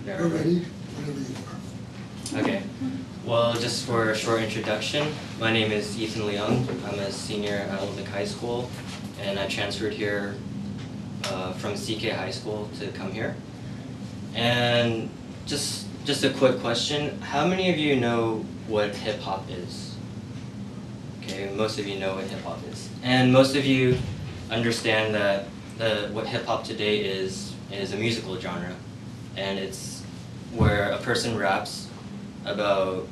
We're ready whenever you are. Okay. Well, just for a short introduction, my name is Ethan Leung. I'm a senior at Olympic High School, and I transferred here from CK High School to come here. And just a quick question: how many of you know what hip hop is? Okay, most of you know what hip hop is, and most of you understand that what hip hop today is a musical genre, and it's where a person raps about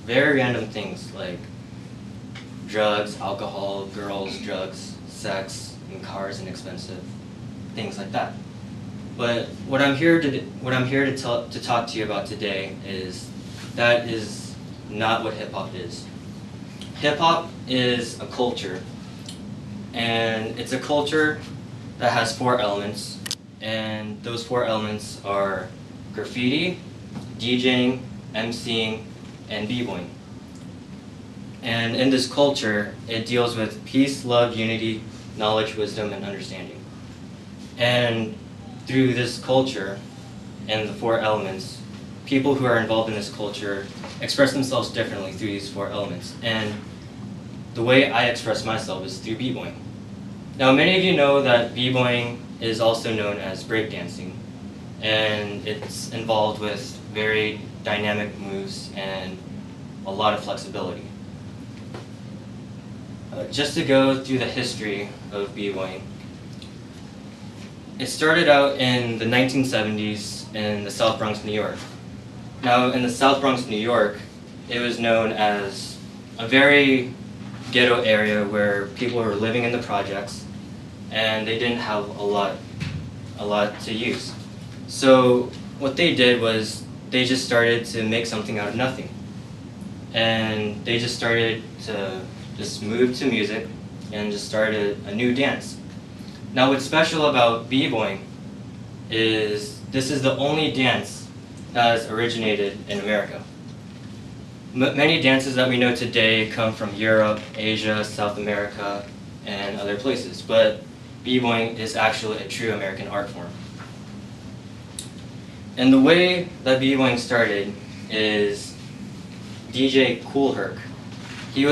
very random things like drugs, alcohol, girls, drugs, sex, and cars, and expensive things like that. But what I'm here to talk to you about today is that is not what hip hop is. Hip hop is a culture, and it's a culture that has 4 elements, and those 4 elements are graffiti, DJing, MCing, and b-boying. And in this culture, it deals with peace, love, unity, knowledge, wisdom, and understanding. And through this culture and the 4 elements, people who are involved in this culture express themselves differently through these 4 elements. And the way I express myself is through b-boying. Now, many of you know that b-boying is also known as breakdancing, and it's involved with very dynamic moves and a lot of flexibility. Just to go through the history of b-boying, it started out in the 1970s in the South Bronx, New York. Now, in the South Bronx, New York, it was known as a very ghetto area where people were living in the projects, and they didn't have a lot to use. So what they did was they just started to make something out of nothing, and they just started to move to music and just started a new dance. Now, what's special about b-boying is this is the only dance that has originated in America. Many dances that we know today come from Europe, Asia, South America, and other places, but b-boying is actually a true American art form. And the way that b-boying started is DJ Kool Herc. He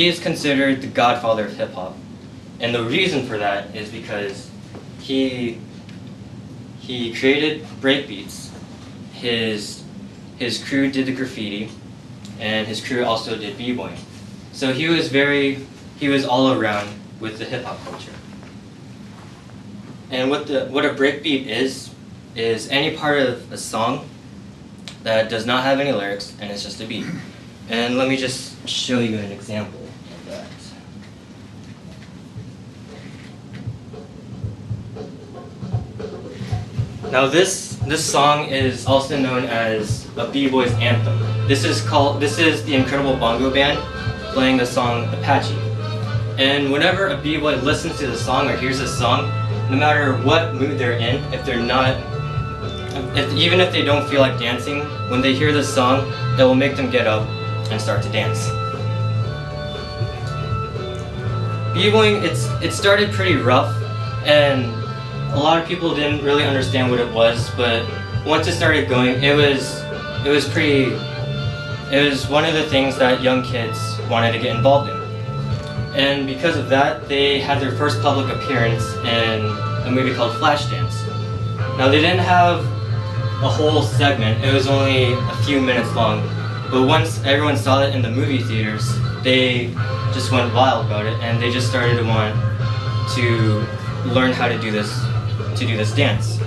is considered the godfather of hip hop, and the reason for that is because he created breakbeats. His crew did the graffiti, and his crew also did b-boying. So he was all around with the hip hop culture. And what a breakbeat is any part of a song that does not have any lyrics and it's just a beat. And let me just show you an example of that. Now this song is also known as a b-boy's anthem. This is the Incredible Bongo Band playing the song Apache. And whenever a b-boy listens to the song or hears this song, no matter what mood they're in, even if they don't feel like dancing, when they hear this song, it will make them get up and start to dance. B-boying, it started pretty rough, and a lot of people didn't really understand what it was, but once it started going, it was one of the things that young kids wanted to get involved in. And because of that, they had their first public appearance in a movie called Flashdance. Now, they didn't have a whole segment, it was only a few minutes long, but once everyone saw it in the movie theaters, they just went wild about it, and they just started to want to learn how to do this dance.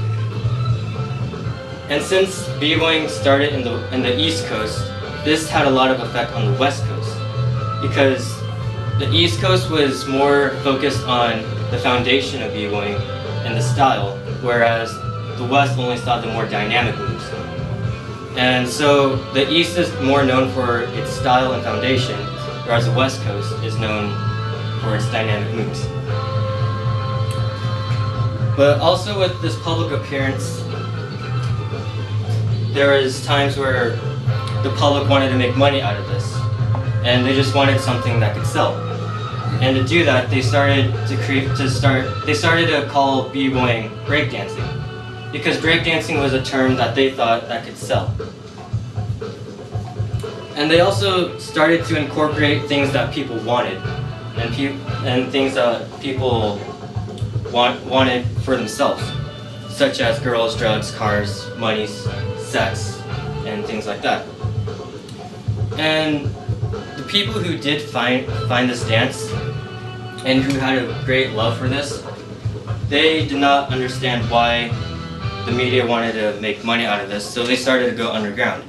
And since b-boying started in the East Coast, this had a lot of effect on the West Coast, because the East Coast was more focused on the foundation of b-boying and the style, whereas the West only saw the more dynamic moves. And so the East is more known for its style and foundation, whereas the West Coast is known for its dynamic moves. But also with this public appearance, there was times where the public wanted to make money out of this, and they just wanted something that could sell. And to do that, they started to call b-boying breakdancing. because breakdancing was a term that they thought that could sell. And they also started to incorporate things that people wanted, and things that people wanted for themselves, such as girls, drugs, cars, money, sex, and things like that. And the people who did find this dance, and who had a great love for this, they did not understand why the media wanted to make money out of this, so they started to go underground.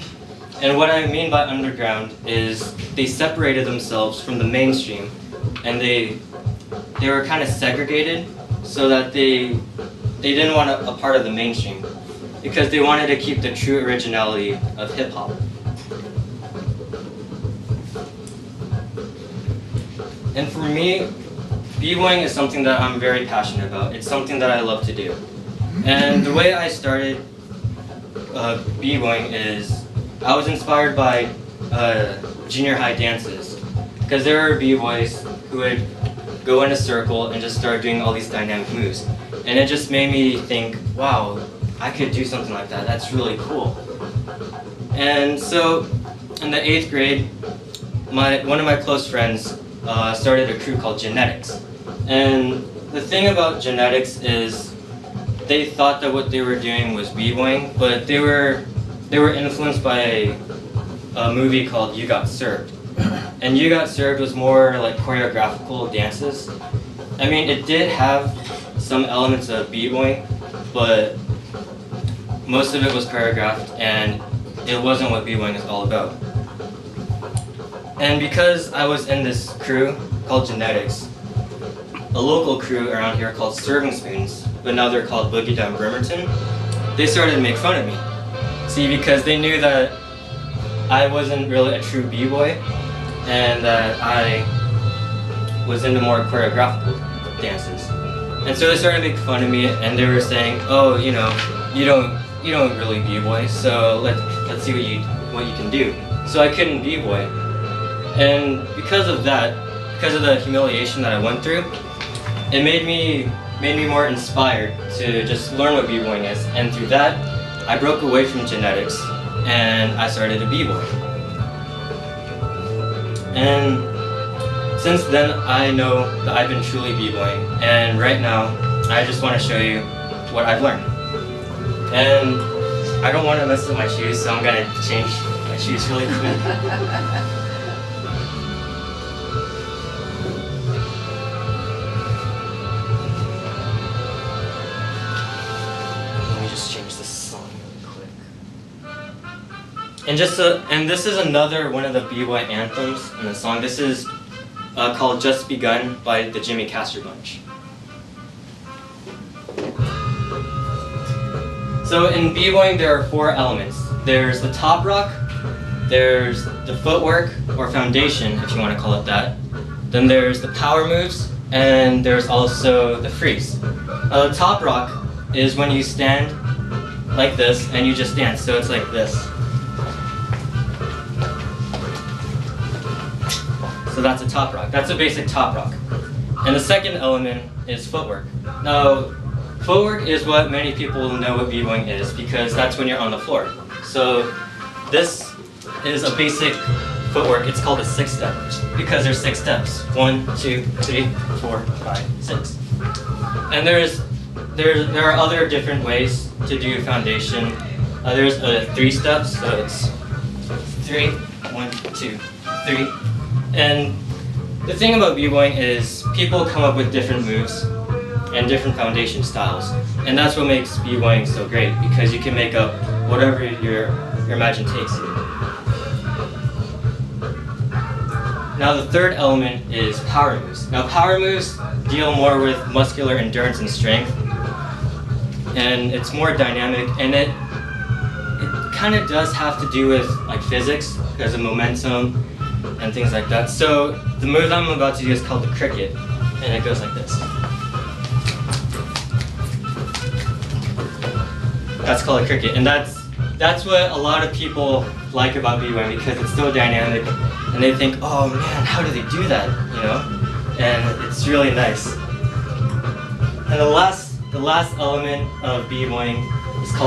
And what I mean by underground is they separated themselves from the mainstream, and they were kind of segregated so that they didn't want a part of the mainstream, because they wanted to keep the true originality of hip-hop. And for me, b-boying is something that I'm very passionate about. It's something that I love to do. And the way I started b-boying is I was inspired by junior high dances, because there were b-boys who would go in a circle and just start doing all these dynamic moves. And it just made me think, wow, I could do something like that. That's really cool. And so in the 8th grade, one of my close friends started a crew called Genetics. And the thing about Genetics is they thought that what they were doing was b-boying, but they were influenced by a movie called You Got Served. And You Got Served was more like choreographical dances. I mean, it did have some elements of b-boying, but most of it was choreographed, and it wasn't what b-boying is all about. And because I was in this crew called Genetics, a local crew around here called Serving Spoons, but now they're called Boogie Down Bremerton, they started to make fun of me. See, because they knew that I wasn't really a true b-boy, and that I was into more choreographical dances. And so they started to make fun of me, and they were saying, oh, you know, you don't really b-boy, so let's see what you can do. So I couldn't b-boy. And because of that, because of the humiliation that I went through, it made me more inspired to just learn what b-boying is. And through that, I broke away from Genetics, and I started to b-boy. And since then, I know that I've been truly b-boying, and right now, I just want to show you what I've learned. And I don't want to mess up my shoes, so I'm going to change my shoes really quick. Let me just change this song really quick. And this is another one of the b-boy anthems in the song. This is called Just Begun by the Jimmy Castor Bunch. So in b-boying there are 4 elements. There's the top rock, there's the footwork, or foundation if you want to call it that. Then there's the power moves, and there's also the freeze. The top rock is when you stand like this and you just dance, so it's like this. So that's a top rock. That's a basic top rock. And the second element is footwork. Now, footwork is what many people know what b-boying is, because that's when you're on the floor. So this is a basic footwork. It's called a 6-step, because there's 6 steps. 1, 2, 3, 4, 5, 6. And there are other different ways to do foundation. There's a 3 steps, so it's 3, 1, 2, 3. And the thing about b-boying is people come up with different moves and different foundation styles. And that's what makes b-boying so great, because you can make up whatever your imagination takes you. Now the third element is power moves. Now power moves deal more with muscular endurance and strength, and it's more dynamic, and it kind of does have to do with like physics, because of momentum and things like that. So the move that I'm about to do is called the cricket, and it goes like this. That's called a cricket, and that's what a lot of people like about b-boying, because it's so dynamic, and they think, oh man, how do they do that, you know? And it's really nice. And the last element of b-boying It's called